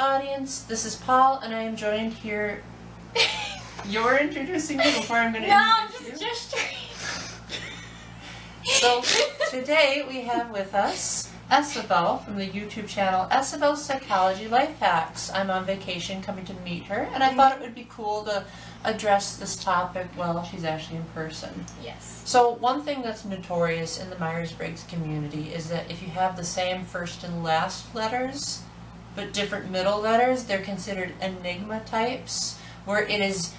audience. This is Paul, and I am joined here. You're introducing me before I'm going to introduce you? No, just gesturing. So, today we have with us Esabelle from the YouTube channel Esabelle's Psychology Life Hacks. I'm on vacation coming to meet her, and I thought it would be cool to address this topic while she's actually in person. Yes. So one thing that's notorious in the Myers-Briggs community is that if you have the same first and last letters, but different middle letters, they're considered enigma types, where it is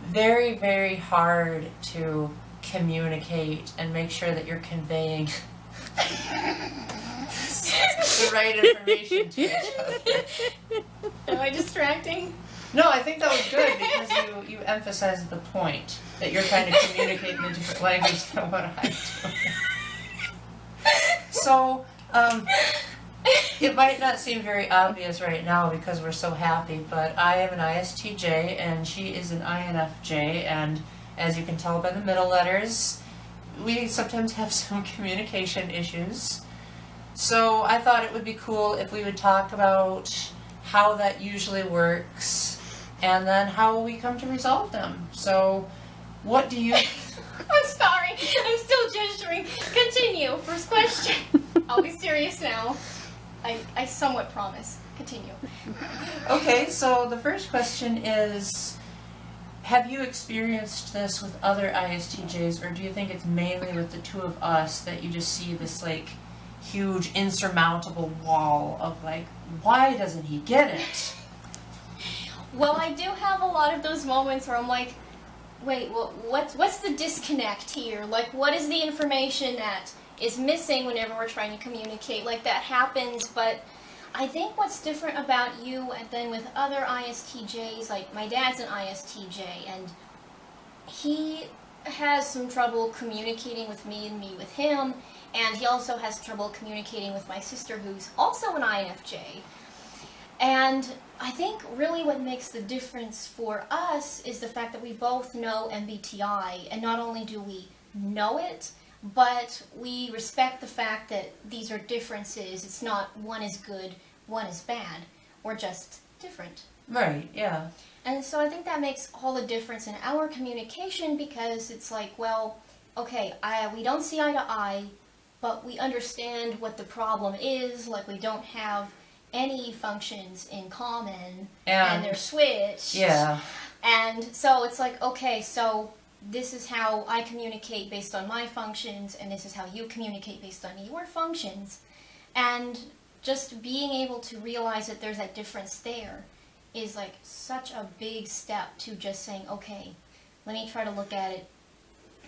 very, very hard to communicate and make sure that you're conveying the right information to each other. Am I distracting? No, I think that was good because you emphasized the point that you're trying to communicate in a different language than what I'm doing. So, it might not seem very obvious right now because we're so happy, but I am an ISTJ and she is an INFJ, and as you can tell by the middle letters, we sometimes have some communication issues. So I thought it would be cool if we would talk about how that usually works and then how we come to resolve them. So what do you... I'm sorry. I'm still gesturing. Continue. First question. I'll be serious now. I somewhat promise. Continue. Okay, so the first question is, have you experienced this with other ISTJs, or do you think it's mainly with the two of us that you just see this like huge insurmountable wall of like, why doesn't he get it? Well, I do have a lot of those moments where I'm like, wait, well, what's the disconnect here? Like, what is the information that is missing whenever we're trying to communicate? Like, that happens, but I think what's different about you and then with other ISTJs, like my dad's an ISTJ, and he has some trouble communicating with me and me with him, and he also has trouble communicating with my sister, who's also an INFJ. And I think really what makes the difference for us is the fact that we both know MBTI, and not only do we know it, but we respect the fact that these are differences. It's not one is good, one is bad. We're just different. Right, yeah. And so I think that makes all the difference in our communication, because it's like, well, okay, we don't see eye to eye, but we understand what the problem is. Like, we don't have any functions in common, and they're switched. Yeah. And so it's like, okay, so this is how I communicate based on my functions, and this is how you communicate based on your functions. And just being able to realize that there's that difference there is like such a big step to just saying, okay, let me try to look at it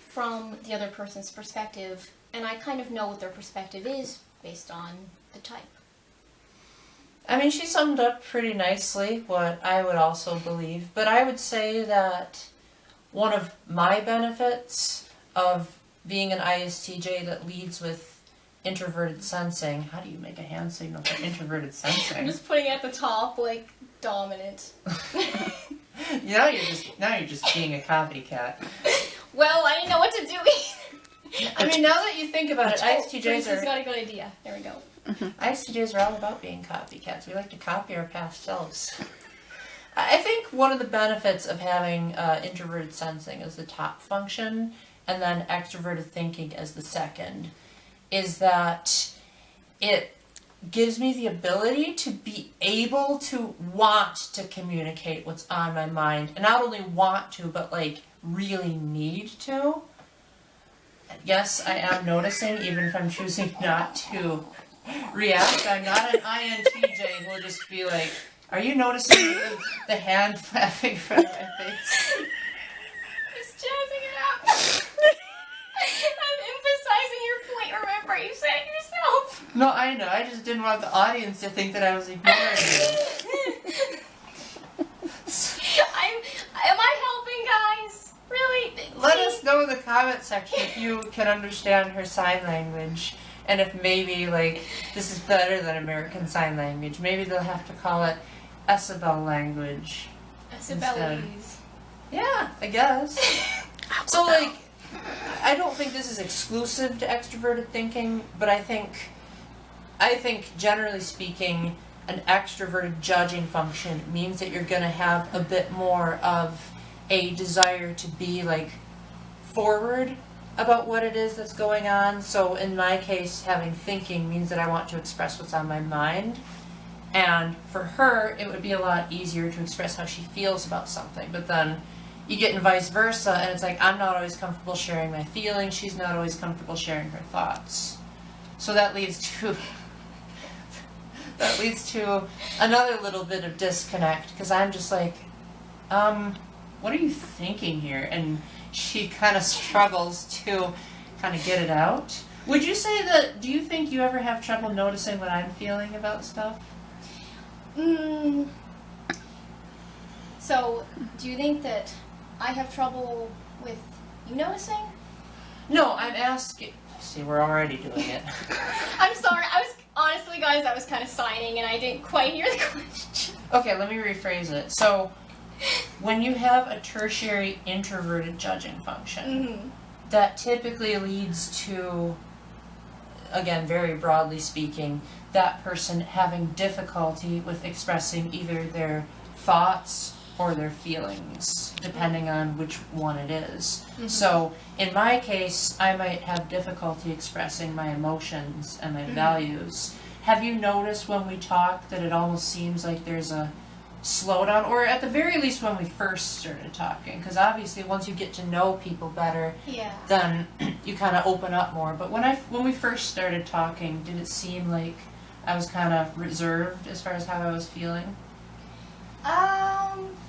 from the other person's perspective, and I kind of know what their perspective is based on the type. I mean, she summed up pretty nicely what I would also believe, but I would say that one of my benefits of being an ISTJ that leads with introverted sensing. How do you make a hand signal for introverted sensing? I'm just putting it at the top, like, dominant. Now you're just being a copycat. Well, I didn't know what to do either. I mean, now that you think about it, ISTJs Teresa's got a good idea. There we go. ISTJs are all about being copycats. We like to copy our past selves. I think one of the benefits of having introverted sensing as the top function and then extroverted thinking as the second is that it gives me the ability to be able to want to communicate what's on my mind. And not only want to, but like really need to. Yes, I am noticing, even if I'm choosing not to react. I'm not an INTJ who will just be like, are you noticing the hand flapping in front of my face? Just jazzing it up. I'm emphasizing your point. Remember, you said it yourself. No, I know. I just didn't want the audience to think that I was ignoring you. Am I helping, guys? Really? Let us know in the comment section if you can understand her sign language. And if maybe, like, this is better than American Sign Language. Maybe they'll have to call it Esabelle language. Esabelle's. Yeah, I guess. So, like, I don't think this is exclusive to extroverted thinking, but I think generally speaking, an extroverted judging function means that you're going to have a bit more of a desire to be like forward about what it is that's going on. So in my case, having thinking means that I want to express what's on my mind. And for her, it would be a lot easier to express how she feels about something. But then you get in vice versa, and it's like I'm not always comfortable sharing my feelings. She's not always comfortable sharing her thoughts. So that leads to another little bit of disconnect, because I'm just like, what are you thinking here? And she kind of struggles to kind of get it out. Would you say that, do you think you ever have trouble noticing what I'm feeling about stuff? So, do you think that I have trouble with you noticing? No, I'm asking. See, we're already doing it. I'm sorry. Honestly, guys, I was kind of signing and I didn't quite hear the question. Okay, let me rephrase it. So, when you have a tertiary introverted judging function, that typically leads to, again, very broadly speaking, that person having difficulty with expressing either their thoughts or their feelings, depending on which one it is. So, in my case, I might have difficulty expressing my emotions and my values. Have you noticed when we talk that it almost seems like there's a slowdown, or at the very least when we first started talking? Because obviously once you get to know people better, then you kind of open up more. But when we first started talking, did it seem like I was kind of reserved as far as how I was feeling?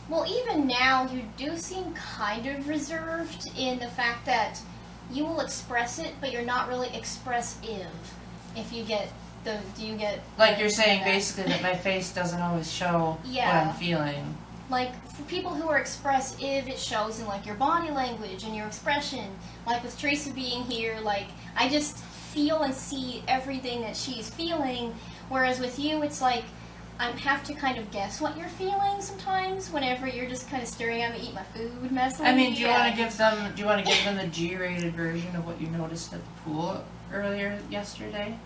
Well, even now, you do seem kind of reserved in the fact that you will express it, but you're not really expressive. If you get do you get... Like you're saying basically that my face doesn't always show what I'm feeling. Like, for people who are expressive, it shows in, like, your body language and your expression. Like, with Teresa being here, like, I just feel and see everything that she's feeling, whereas with you, it's like, I have to kind of guess what you're feeling sometimes whenever you're just kind of staring at me, eat my food, messing with me. I mean, do you want to give them the G-rated version of what you noticed at the pool earlier yesterday?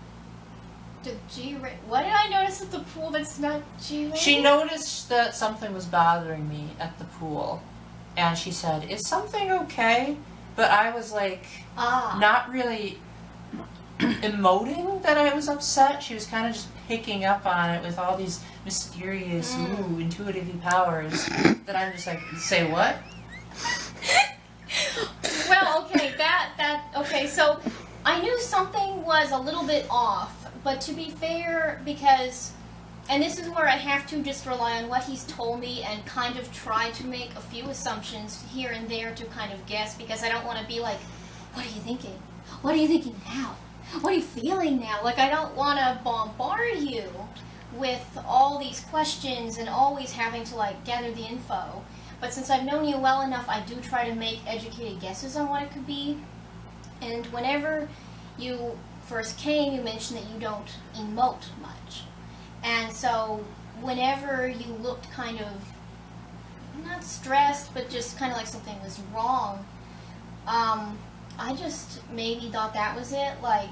The G-rated? What did I notice at the pool that's not G-rated? She noticed that something was bothering me at the pool, and she said, "Is something okay?" But I was like, not really emoting that I was upset. She was kind of just picking up on it with all these mysterious, intuitive powers that I'm just like, say what? Well, okay, okay, so I knew something was a little bit off, but to be fair, because, and this is where I have to just rely on what he's told me and kind of try to make a few assumptions here and there to kind of guess, because I don't want to be like, what are you thinking? What are you thinking now? What are you feeling now? Like, I don't want to bombard you with all these questions and always having to, like, gather the info. But since I've known you well enough, I do try to make educated guesses on what it could be. And whenever you first came, you mentioned that you don't emote much. And so whenever you looked kind of, not stressed, but just kind of like something was wrong, I just maybe thought that was it. Like,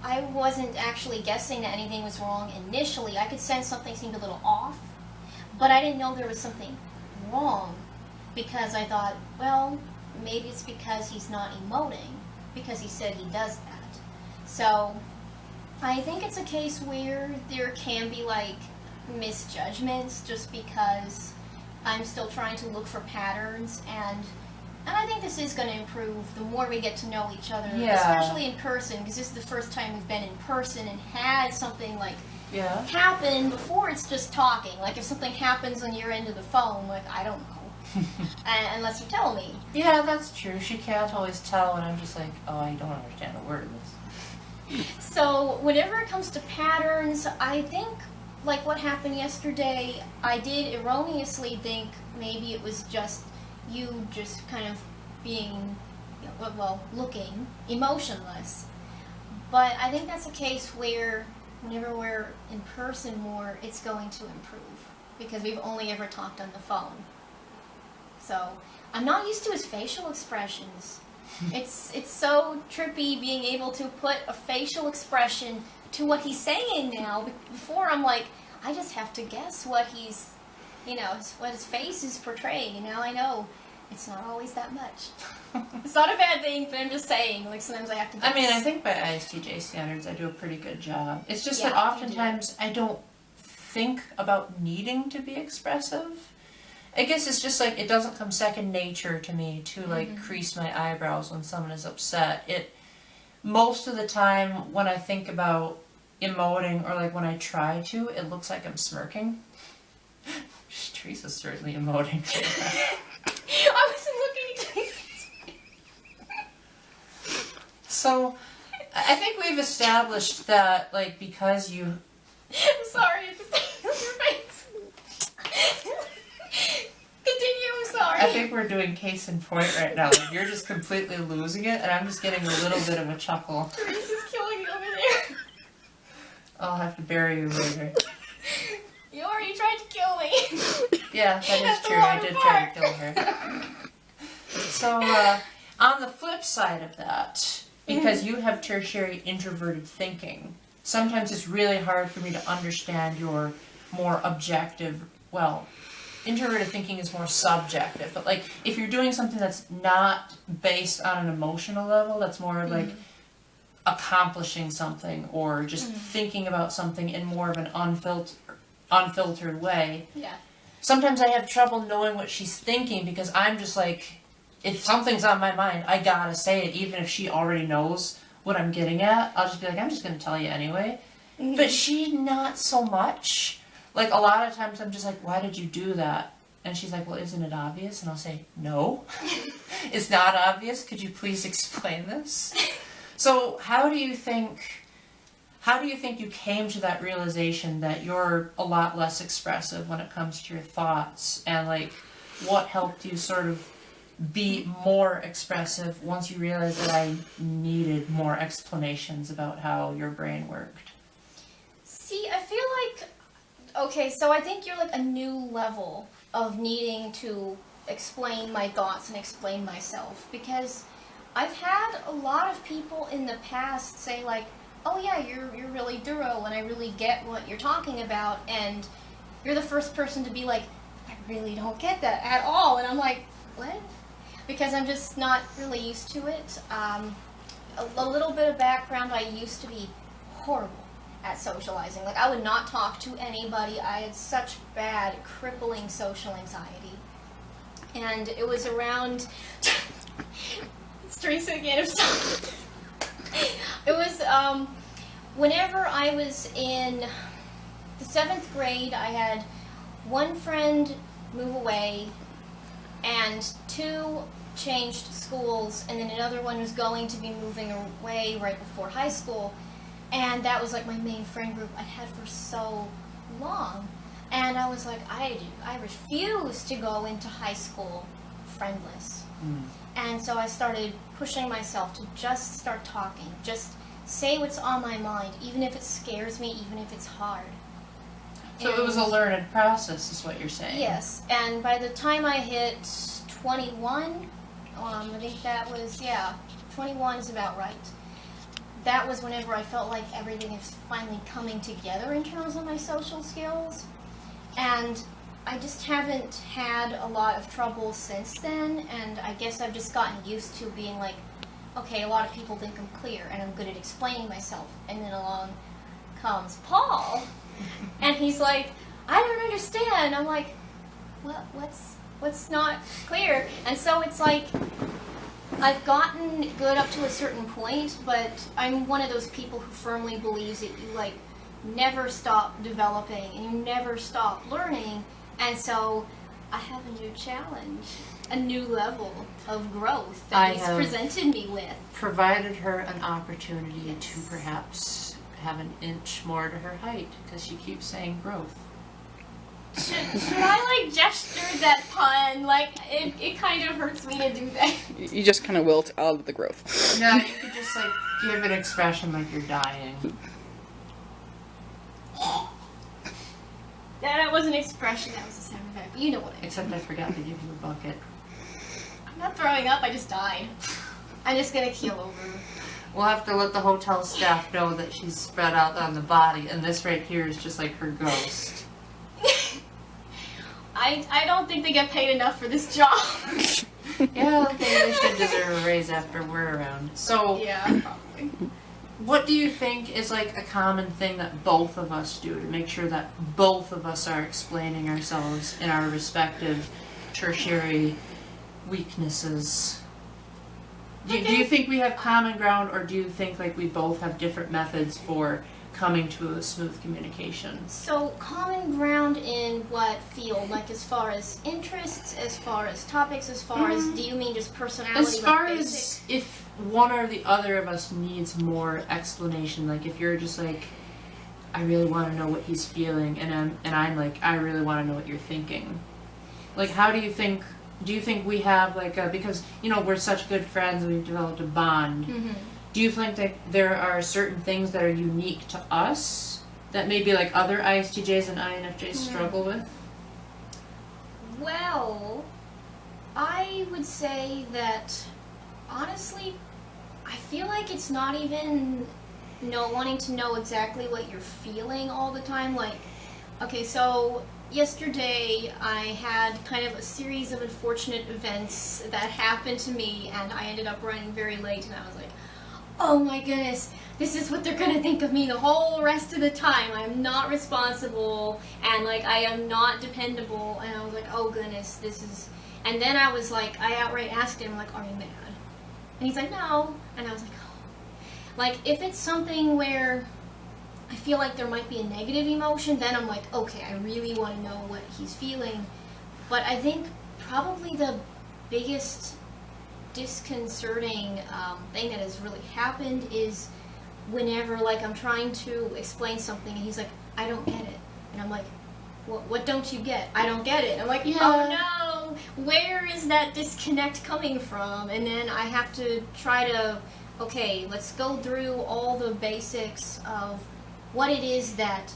I wasn't actually guessing that anything was wrong initially. I could sense something seemed a little off, but I didn't know there was something wrong, because I thought, well, maybe it's because he's not emoting, because he said he does that. So I think it's a case where there can be, like, misjudgments just because I'm still trying to look for patterns, and I think this is going to improve the more we get to know each other, especially in person, because this is the first time we've been in person and had something like happen. Before, it's just talking. Like, if something happens on your end of the phone, like, I don't know, unless you tell me. Yeah, that's true. She can't always tell when I'm just like, oh, I don't understand a word of this. So whenever it comes to patterns, I think, like what happened yesterday, I did erroneously think maybe it was just you just kind of being, well, looking emotionless. But I think that's a case where whenever we're in person more, it's going to improve, because we've only ever talked on the phone. So I'm not used to his facial expressions. It's so trippy being able to put a facial expression to what he's saying now. Before, I'm like, I just have to guess what he's, what his face is portraying. And now I know it's not always that much. It's not a bad thing, but I'm just saying, like, sometimes I have to guess. I mean, I think by ISTJ standards, I do a pretty good job. It's just that Yeah, oftentimes I don't think about needing to be expressive. I guess it's just like, it doesn't come second nature to me to, like, crease my eyebrows when someone is upset. Most of the time when I think about emoting, or like when I try to, it looks like I'm smirking. Teresa's certainly emoting. I wasn't looking at So, I think we've established that, like, because you... I'm sorry, I just your face. Continue, I'm sorry. I think we're doing case in point right now. Like, you're just completely losing it, and I'm just getting a little bit of a chuckle. Teresa's killing me over there. I'll have to bury you later. You already tried to kill me. Yeah, that is That's true. the I wrong did part. try to kill her. So, on the flip side of that, because you have tertiary introverted thinking, sometimes it's really hard for me to understand your more objective, well, introverted thinking is more subjective, but like, if you're doing something that's not based on an emotional level, that's more like accomplishing something, or just thinking about something in more of an unfiltered way. Yeah. Sometimes I have trouble knowing what she's thinking, because I'm just like, if something's on my mind, I gotta say it, even if she already knows what I'm getting at. I'll just be like, I'm just gonna tell you anyway. But she, not so much. Like, a lot of times I'm just like, why did you do that? And she's like, well, isn't it obvious? And I'll say, no, it's not obvious. Could you please explain this? So how do you think you came to that realization that you're a lot less expressive when it comes to your thoughts? And, like, what helped you sort of be more expressive once you realized that I needed more explanations about how your brain worked? See, I feel like, okay, so I think you're like a new level of needing to explain my thoughts and explain myself, because I've had a lot of people in the past say, like, oh yeah, you're really thorough and I really get what you're talking about, and you're the first person to be like, I really don't get that at all. And I'm like, what? Because I'm just not really used to it. A little bit of background, I used to be horrible at socializing. Like, I would not talk to anybody. I had such bad, crippling social anxiety. And it was around... It's Teresa again. It was, whenever I was in the 7th grade, I had one friend move away, and 2 changed schools, and then another one was going to be moving away right before high school, and that was like my main friend group I'd had for so long. And I was like, I refuse to go into high school friendless. And so I started pushing myself to just start talking, just say what's on my mind, even if it scares me, even if it's hard. So it was a learned process, is what you're saying? Yes, and by the time I hit 21, I think that was, 21 is about right. That was whenever I felt like everything is finally coming together in terms of my social skills. And I just haven't had a lot of trouble since then, and I guess I've just gotten used to being like, okay, a lot of people think I'm clear and I'm good at explaining myself. And then along comes Paul, and he's like, I don't understand. I'm like, what's not clear? And so it's like, I've gotten good up to a certain point, but I'm one of those people who firmly believes that you, like, never stop developing and you never stop learning. And so I have a new challenge, a new level of growth that he's presented me with. Provided her an opportunity to perhaps have an inch more to her height, because she keeps saying growth. Should I, like, gesture that pun? Like, it kind of hurts me to do that. You just kind of wilt out of the growth. No, you could just, like, give an expression like you're dying. That wasn't an expression, that was a sound effect. But you know what I mean. Except I forgot to give you a bucket. I'm not throwing up, I just died. I'm just gonna keel over. We'll have to let the hotel staff know that she's spread out on the body, and this right here is just like her ghost. I don't think they get paid enough for this job. Yeah, okay, they should deserve a raise after we're around. So, Yeah, probably. what do you think is like a common thing that both of us do to make sure that both of us are explaining ourselves in our respective tertiary weaknesses? Do you think we have common ground, or do you think like we both have different methods for coming to a smooth communication? So, common ground in what field? Like, as far as interests, as far as topics, as far as, do you mean just personality? As far like as if one or the other of us needs more explanation, like if you're just like, I really want to know what he's feeling, and I'm like, I really want to know what you're thinking. Like, how do you think we have like a, because, you know, we're such good friends and we've developed a bond. Mm-hmm. Do you think that there are certain things that are unique to us that maybe like other ISTJs and INFJs struggle with? Well, I would say that, honestly, I feel like it's not even wanting to know exactly what you're feeling all the time. Like, okay, so yesterday I had kind of a series of unfortunate events that happened to me, and I ended up running very late, and I was like, oh my goodness, this is what they're gonna think of me the whole rest of the time. I am not responsible, and like I am not dependable, and I was like, oh goodness, this is, and then I was like, I outright asked him, like, are you mad? And he's like, no, and I was like, oh. Like, if it's something where I feel like there might be a negative emotion, then I'm like, okay, I really want to know what he's feeling. But I think probably the biggest disconcerting thing that has really happened is whenever, like, I'm trying to explain something and he's like, I don't get it. And I'm like, what don't you get? I don't get it. I'm like, oh no, where is that disconnect coming from? And then I have to try to, okay, let's go through all the basics of what it is that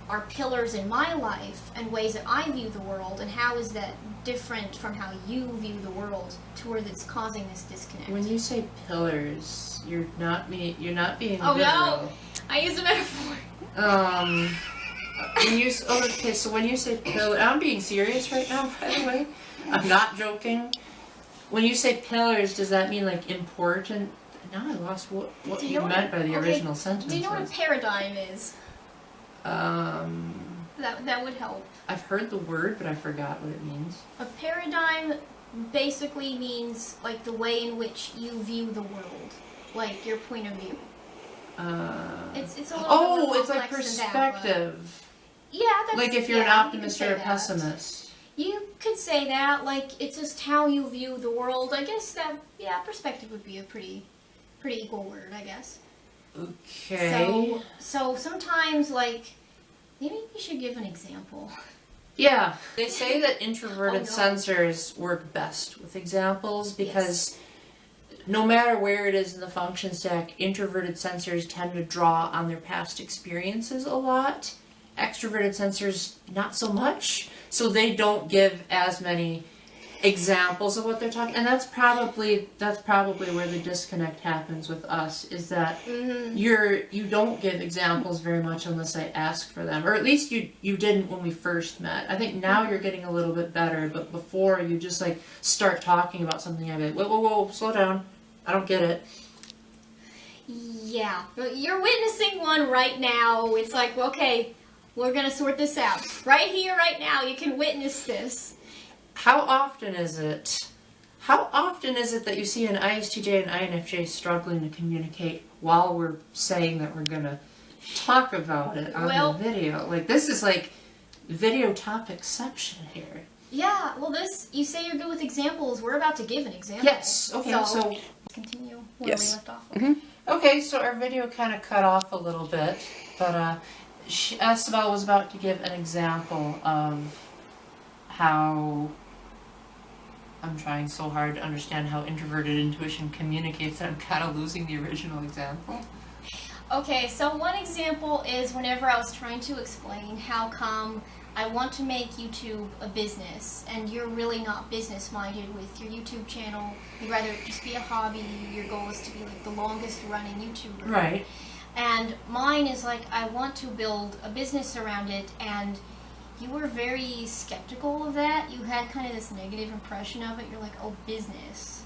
are pillars in my life and ways that I view the world, and how is that different from how you view the world to where that's causing this disconnect. When you say pillars, you're not being Oh literal. no, I use a metaphor. So when you say pillar, I'm being serious right now, by the way. I'm not joking. When you say pillars, does that mean like important? Now I lost what you meant by the original sentence. Do you know what a paradigm is? That That would help. I've heard the word, but I forgot what it means. A paradigm basically means like the way in which you view the world, like your point of view. It's a little bit more it's like complex than that, perspective. yeah, that's, Like if you're an you optimist could or say a that. pessimist. You could say that, like, it's just how you view the world. I guess that, yeah, perspective would be a pretty equal word, I guess. Okay. So sometimes, like, maybe we should give an example. Yeah. They say that introverted Oh, no. sensors work best with examples because no matter where it is in the function stack, introverted sensors tend to draw on their past experiences a lot. Extroverted sensors, not so much. So they don't give as many examples of what they're talking, and that's probably where the disconnect happens with us, is that you don't give examples very much unless I ask for them, or at least you didn't when we first met. I think now you're getting a little bit better, but before you just like start talking about something, I'd be like, whoa, slow down, I don't get it. Yeah, you're witnessing one right now. It's like, okay, we're gonna sort this out. Right here, right now, you can witness this. How often is it that you see an ISTJ and INFJ struggling to communicate while we're saying that we're gonna talk about it on the video? Like, this is like video topicception here. Yeah, well, you say you're good with examples. We're about to give an example. Yes, okay, so continue where we left off. okay, so our video kind of cut off a little bit, but Esabelle was about to give an example of how, I'm trying so hard to understand how introverted intuition communicates that I'm kind of losing the original example. Okay, so one example is whenever I was trying to explain how come I want to make YouTube a business, and you're really not business-minded with your YouTube channel. You'd rather it just be a hobby. Your goal is to be like the longest-running YouTuber. Right. And mine is like, I want to build a business around it, and you were very skeptical of that. You had kind of this negative impression of it. You're like, oh, business.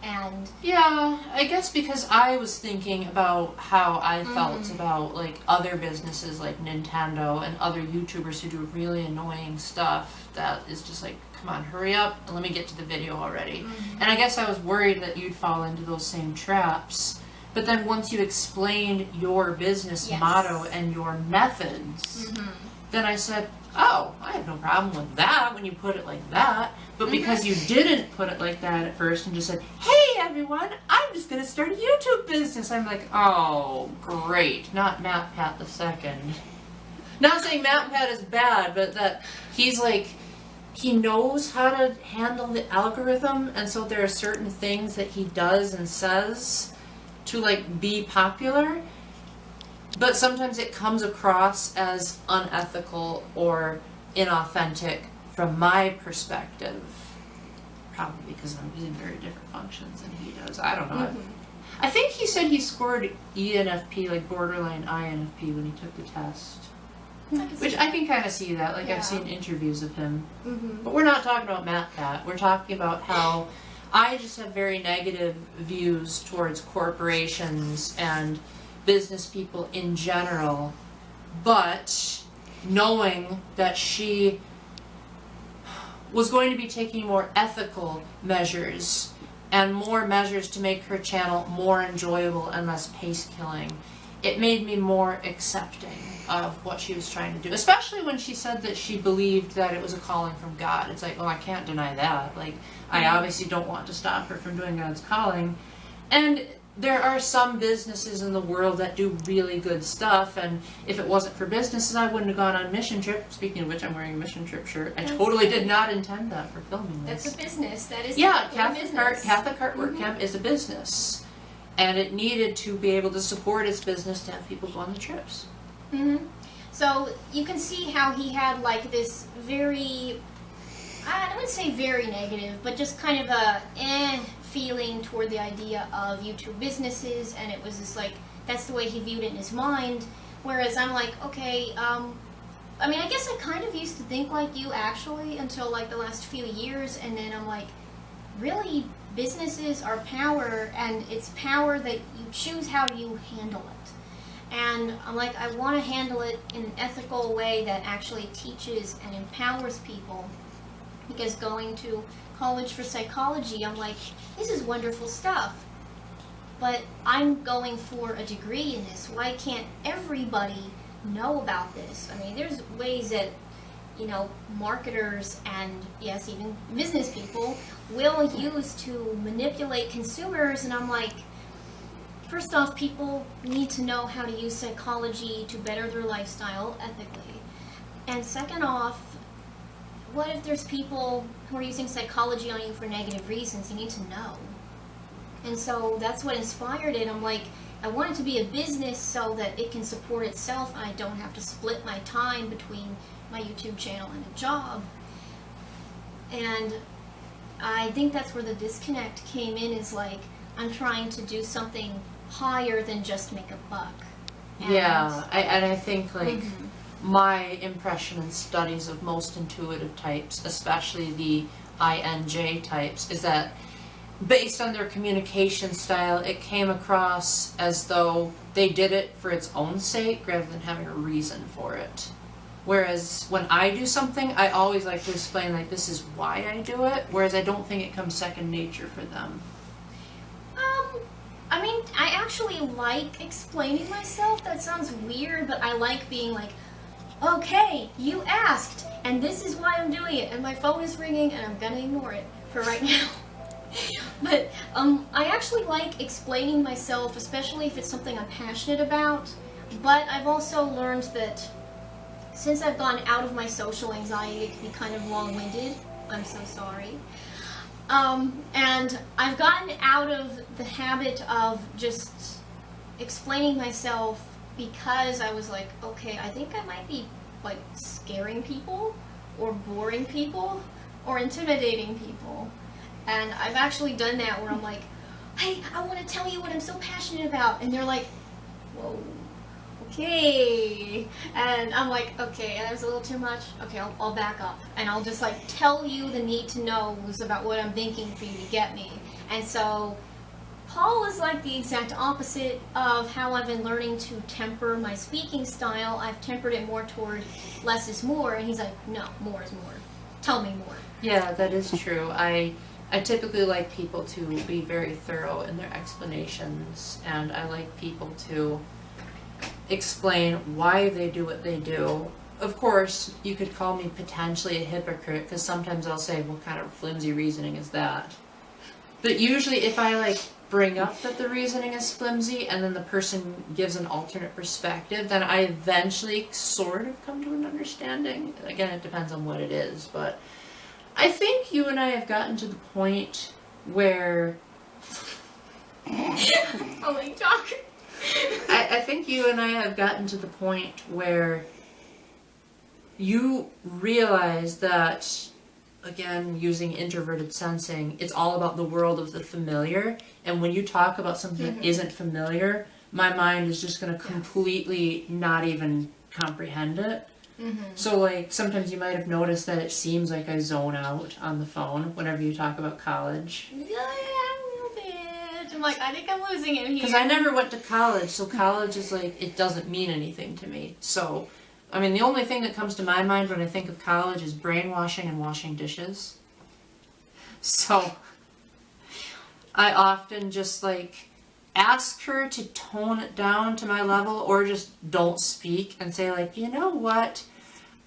And yeah, I guess because I was thinking about how I felt about like other businesses like Nintendo and other YouTubers who do really annoying stuff that is just like, come on, hurry up and let me get to the video already. And I guess I was worried that you'd fall into those same traps. But then once you explained your business motto and your methods, then I said, oh, I have no problem with that when you put it like that. But because you didn't put it like that at first and just said, hey everyone, I'm just going to start a YouTube business. I'm like, oh, great. Not MatPat the second. Not saying MatPat is bad, but that he's like, he knows how to handle the algorithm. And so there are certain things that he does and says to like be popular. But sometimes it comes across as unethical or inauthentic from my perspective. Probably because I'm using very different functions than he does. I don't know. I think he said he scored ENFP, like borderline INFP, when he took the test. Which I can kind of see that. Like I've seen interviews of him. But we're not talking about MatPat. We're talking about how I just have very negative views towards corporations and business people in general, but knowing that she was going to be taking more ethical measures and more measures to make her channel more enjoyable and less pace-killing, it made me more accepting of what she was trying to do, especially when she said that she believed that it was a calling from God. It's like, well, I can't deny that. Like, I obviously don't want to stop her from doing God's calling. And there are some businesses in the world that do really good stuff, and if it wasn't for businesses, I wouldn't have gone on mission trip. Speaking of which, I'm wearing a mission trip shirt. I totally did not intend that for filming this. That's a business. That is Catholic Heart Work Camp is a business, and it needed to be able to support its business to have people go on the trips. So you can see how he had like this very, I wouldn't say very negative, but just kind of a feeling toward the idea of YouTube businesses, and it was just like, that's the way he viewed it in his mind, whereas I'm like, okay, I mean, I guess I kind of used to think like you actually until like the last few years, and then I'm like, really, businesses are power, and it's power that you choose how you handle it. And I'm like, I want to handle it in an ethical way that actually teaches and empowers people, because going to college for psychology, I'm like, this is wonderful stuff, but I'm going for a degree in this. Why can't everybody know about this? I mean, there's ways that, you know, marketers and, yes, even business people will use to manipulate consumers, and I'm like, first off, people need to know how to use psychology to better their lifestyle ethically. And second off, what if there's people who are using psychology on you for negative reasons? You need to know. And so that's what inspired it. I'm like, I want it to be a business so that it can support itself, and I don't have to split my time between my YouTube channel and a job. And I think that's where the disconnect came in, is like, I'm trying to do something higher than just make a buck. And I think like my impression and studies of most intuitive types, especially the INJ types, is that based on their communication style, it came across as though they did it for its own sake rather than having a reason for it. Whereas when I do something, I always like to explain, like, this is why I do it, whereas I don't think it comes second nature for them. I mean, I actually like explaining myself. That sounds weird, but I like being like, okay, you asked, and this is why I'm doing it, and my phone is ringing, and I'm gonna ignore it for right now. But I actually like explaining myself, especially if it's something I'm passionate about. But I've also learned that since I've gone out of my social anxiety, it can be kind of long-winded. I'm so sorry. And I've gotten out of the habit of just explaining myself, because I was like, okay, I think I might be like scaring people or boring people or intimidating people. And I've actually done that where I'm like, hey, I want to tell you what I'm so passionate about. And they're like, whoa, okay. And I'm like, okay, that was a little too much. Okay, I'll back up. And I'll just like tell you the need to knows about what I'm thinking for you to get me. And so Paul is like the exact opposite of how I've been learning to temper my speaking style. I've tempered it more toward less is more, and he's like, no, more is more. Tell me more. Yeah, that is true. I typically like people to be very thorough in their explanations, and I like people to explain why they do what they do. Of course, you could call me potentially a hypocrite, because sometimes I'll say, what kind of flimsy reasoning is that? But usually if I like bring up that the reasoning is flimsy and then the person gives an alternate perspective, then I eventually sort of come to an understanding. Again, it depends on what it is, but I think you and I have gotten to the point where Oh my God. I think you and I have gotten to the point where you realize that, again, using introverted sensing, it's all about the world of the familiar. And when you talk about something that isn't familiar, my mind is just going to completely not even comprehend it. So, like, sometimes you might have noticed that it seems like I zone out on the phone whenever you talk about college. Yeah, a little bit. I'm like, I think I'm losing it here. Because I never went to college, so college is like, it doesn't mean anything to me. So, I mean, the only thing that comes to my mind when I think of college is brainwashing and washing dishes. So, I often just like ask her to tone it down to my level, or just don't speak and say like, you know what?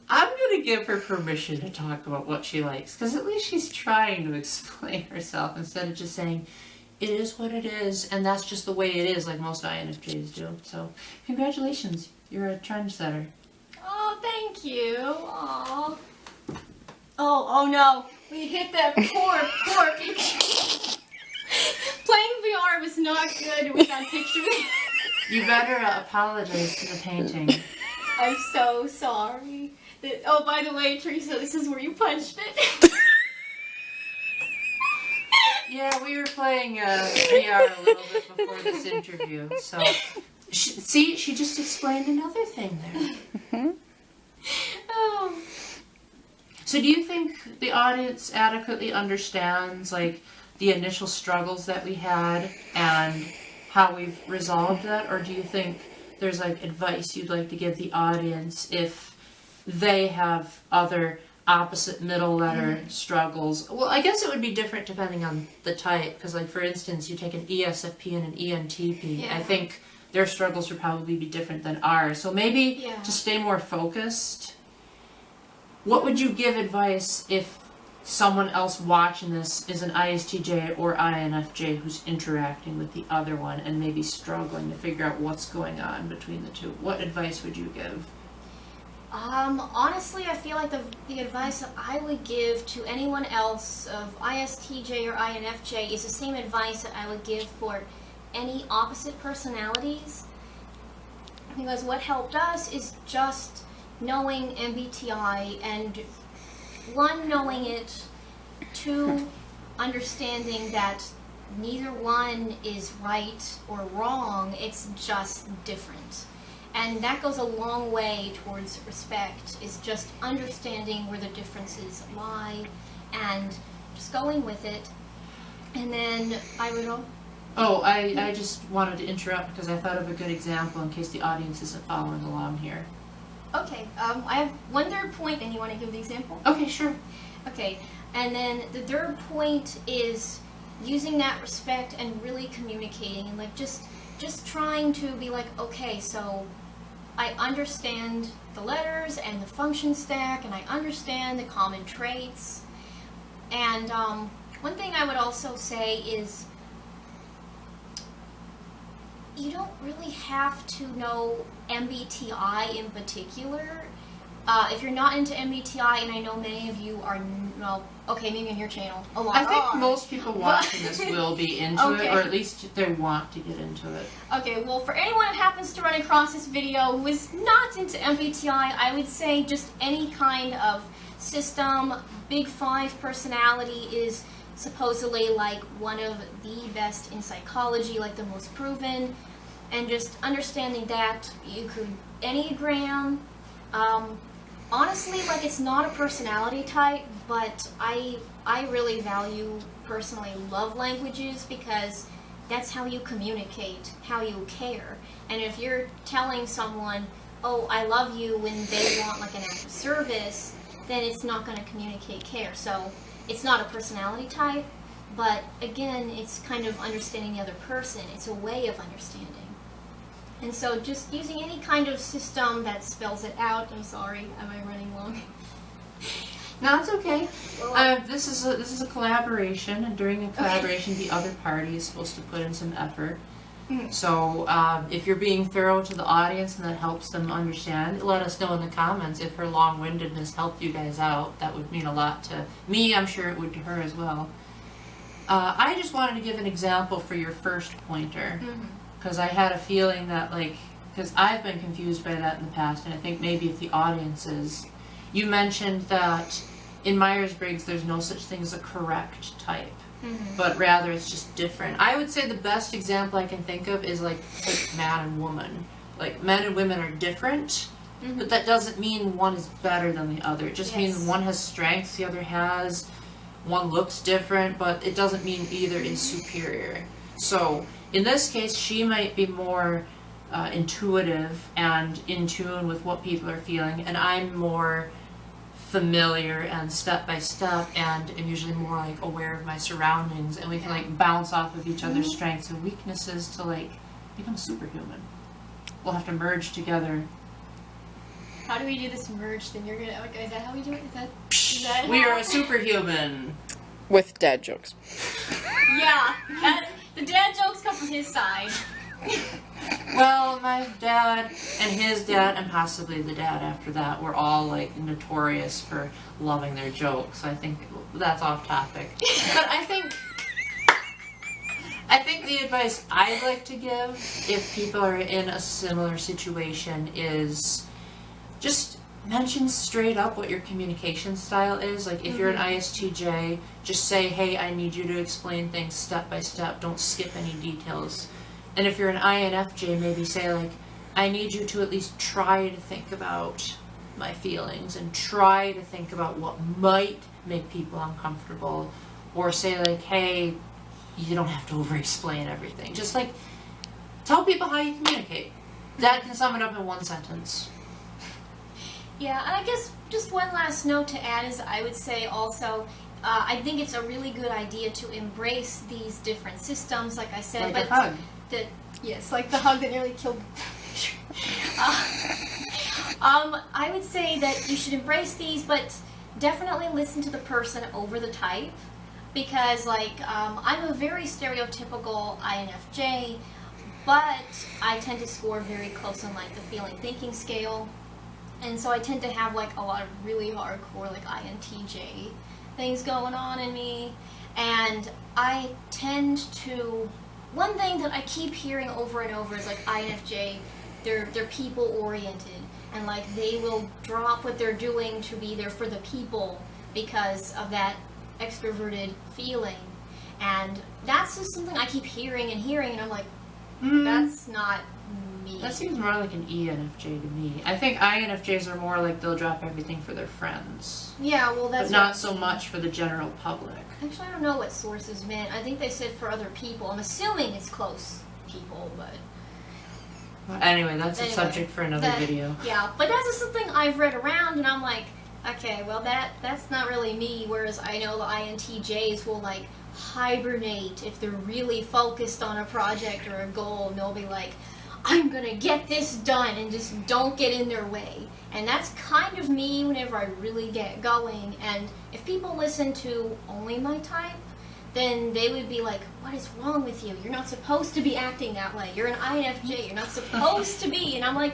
I'm going to give her permission to talk about what she likes, because at least she's trying to explain herself instead of just saying, it is what it is, and that's just the way it is, like most INFJs do. So, congratulations. You're a trendsetter. Oh, thank you. Aw. Oh no. We hit that poor picture. Playing VR was not good with that picture. You better apologize to the painting. I'm so sorry. Oh, by the way, Teresa, this is where you punched it. Yeah, we were playing VR a little bit before this interview, so... she just explained another thing there. Oh. So do you think the audience adequately understands, like, the initial struggles that we had and how we've resolved that? Or do you think there's, like, advice you'd like to give the audience if they have other opposite middle letter struggles? Well, I guess it would be different depending on the type, because, like, for instance, you take an ESFP and an ENTP. Yeah. I think their struggles would probably be different than ours. So maybe to stay more focused, what would you give advice if someone else watching this is an ISTJ or INFJ who's interacting with the other one and maybe struggling to figure out what's going on between the two? What advice would you give? Honestly, I feel like the advice that I would give to anyone else of ISTJ or INFJ is the same advice that I would give for any opposite personalities. Because what helped us is just knowing MBTI, and one, knowing it, two, understanding that neither one is right or wrong, it's just different. And that goes a long way towards respect, is just understanding where the differences lie and just going with it. And then I would... I just wanted to interrupt because I thought of a good example in case the audience isn't following along here. Okay, I have one third point, and you want to give the example? Okay, sure. Okay, and then the third point is using that respect and really communicating, and like just trying to be like, okay, so I understand the letters and the function stack, and I understand the common traits. And one thing I would also say is, you don't really have to know MBTI in particular. If you're not into MBTI, and I know many of you are well, okay, maybe on your channel a lot. I think most people watching this will be into it, or at least they want to get into it. Okay, well, for anyone who happens to run across this video who is not into MBTI, I would say just any kind of system. Big Five personality is supposedly like one of the best in psychology, like the most proven, and just understanding that you could Enneagram. Honestly, like, it's not a personality type, but I really value, personally, love languages, because that's how you communicate, how you care. And if you're telling someone, oh, I love you, when they want like an act of service, then it's not going to communicate care. So it's not a personality type, but again, it's kind of understanding the other person. It's a way of understanding. And so just using any kind of system that spells it out. I'm sorry, am I running long? No, it's okay. This is a collaboration, and during a collaboration, the other party is supposed to put in some effort. So if you're being thorough to the audience and that helps them understand, let us know in the comments if her long-windedness helped you guys out. That would mean a lot to me. I'm sure it would to her as well. I just wanted to give an example for your first pointer. Because I had a feeling that, like, because I've been confused by that in the past, and I think maybe if the audience is. You mentioned that in Myers-Briggs there's no such thing as a correct type, but rather it's just different. I would say the best example I can think of is like man and woman. Like, men and women are different, but that doesn't mean one is better than the other. It just means one has strengths, the other has. One looks different, but it doesn't mean either is superior. So in this case, she might be more intuitive and in tune with what people are feeling, and I'm more familiar and step by step, and am usually more like aware of my surroundings, and we can like bounce off of each other's strengths and weaknesses to like become superhuman. We'll have to merge together. How do we do this merge thing? You're gonna, like, is that how we do it? Is that We are a superhuman. With dad jokes. Yeah, the dad jokes come from his side. Well, my dad and his dad, and possibly the dad after that, were all like notorious for loving their jokes. I think that's off topic. But I think the advice I'd like to give if people are in a similar situation is just mention straight up what your communication style is. Like, if you're an ISTJ, just say, hey, I need you to explain things step by step. Don't skip any details. And if you're an INFJ, maybe say, like, I need you to at least try to think about my feelings and try to think about what might make people uncomfortable. Or say, like, hey, you don't have to over-explain everything. Just, like, tell people how you communicate. That can sum it up in one sentence. Yeah, and I guess just one last note to add is I would say also, I think it's a really good idea to embrace these different systems, like I said. Like a hug. Yes, like the hug that nearly killed. I would say that you should embrace these, but definitely listen to the person over the type, because like I'm a very stereotypical INFJ, but I tend to score very close on like the feeling thinking scale. And so I tend to have like a lot of really hardcore like INTJ things going on in me. And I tend to, one thing that I keep hearing over and over is like INFJ, they're people oriented, and like they will drop what they're doing to be there for the people because of that extroverted feeling. And that's just something I keep hearing, and I'm like, that's not me. That seems more like an ENFJ to me. I think INFJs are more like they'll drop everything for their friends. Yeah, well, that's but not so much for the general public. Actually, I don't know what sources meant. I think they said for other people. I'm assuming it's close people, but... Well, anyway, that's a subject for another video. Yeah, but that's just something I've read around, and I'm like, okay, well, that's not really me, whereas I know the INTJs will, like, hibernate if they're really focused on a project or a goal, and they'll be like, I'm gonna get this done, and just don't get in their way. And that's kind of me whenever I really get going. And if people listen to only my type, then they would be like, what is wrong with you? You're not supposed to be acting that way. You're an INFJ. You're not supposed to be. And I'm like,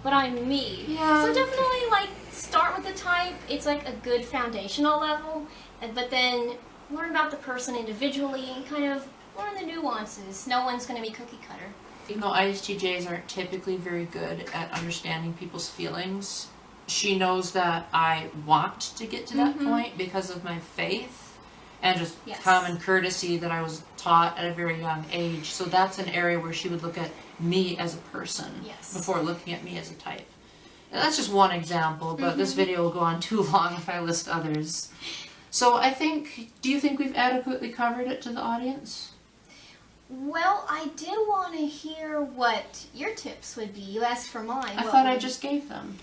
but I'm me. Yeah. So definitely, like, start with the type. It's like a good foundational level, but then learn about the person individually and kind of learn the nuances. No one's going to be cookie cutter. Even though ISTJs aren't typically very good at understanding people's feelings, she knows that I want to get to that point because of my faith and just common courtesy that I was taught at a very young age. So that's an area where she would look at me as a person before looking at me as a type. And that's just one example, but this video will go on too long if I list others. So I think, do you think we've adequately covered it to the audience? Well, I did want to hear what your tips would be. You asked for mine. I thought I just gave them.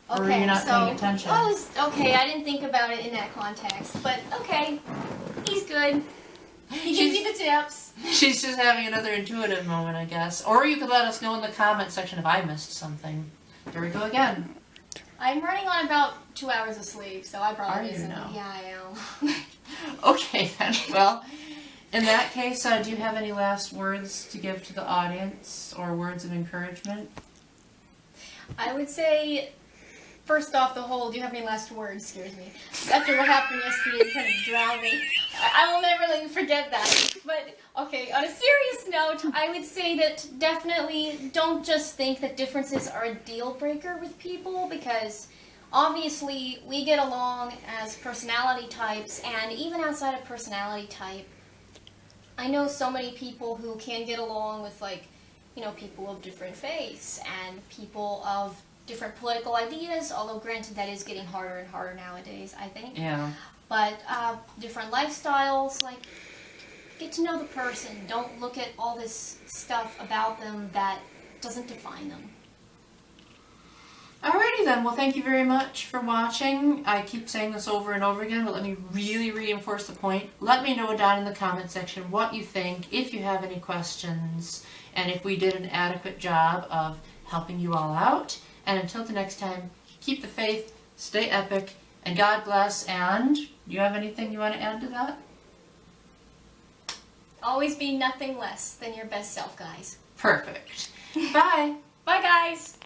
Or were you not paying attention? Okay, I didn't think about it in that context, but okay, he's good. He gives you the tips. She's just having another intuitive moment, I guess. Or you could let us know in the comment section if I missed something. There we go again. I'm running on about 2 hours of sleep, so I probably Are you now? Yeah, I am. Okay then. Well, in that case, do you have any last words to give to the audience or words of encouragement? I would say, first off, do you have any last words scares me. After what happened yesterday, it kind of drowned me. I will never let you forget that. But, okay, on a serious note, I would say that definitely don't just think that differences are a deal breaker with people, because obviously we get along as personality types, and even outside of personality type, I know so many people who can get along with, like, you know, people of different faiths and people of different political ideas, although granted that is getting harder and harder nowadays, I think. Yeah. But different lifestyles, like, get to know the person. Don't look at all this stuff about them that doesn't define them. Alrighty then, well thank you very much for watching. I keep saying this over and over again, but let me really reinforce the point. Let me know down in the comment section what you think, if you have any questions, and if we did an adequate job of helping you all out. And until the next time, keep the faith, stay epic, and God bless. And do you have anything you want to add to that? Always be nothing less than your best self, guys. Perfect. Bye. Bye, guys.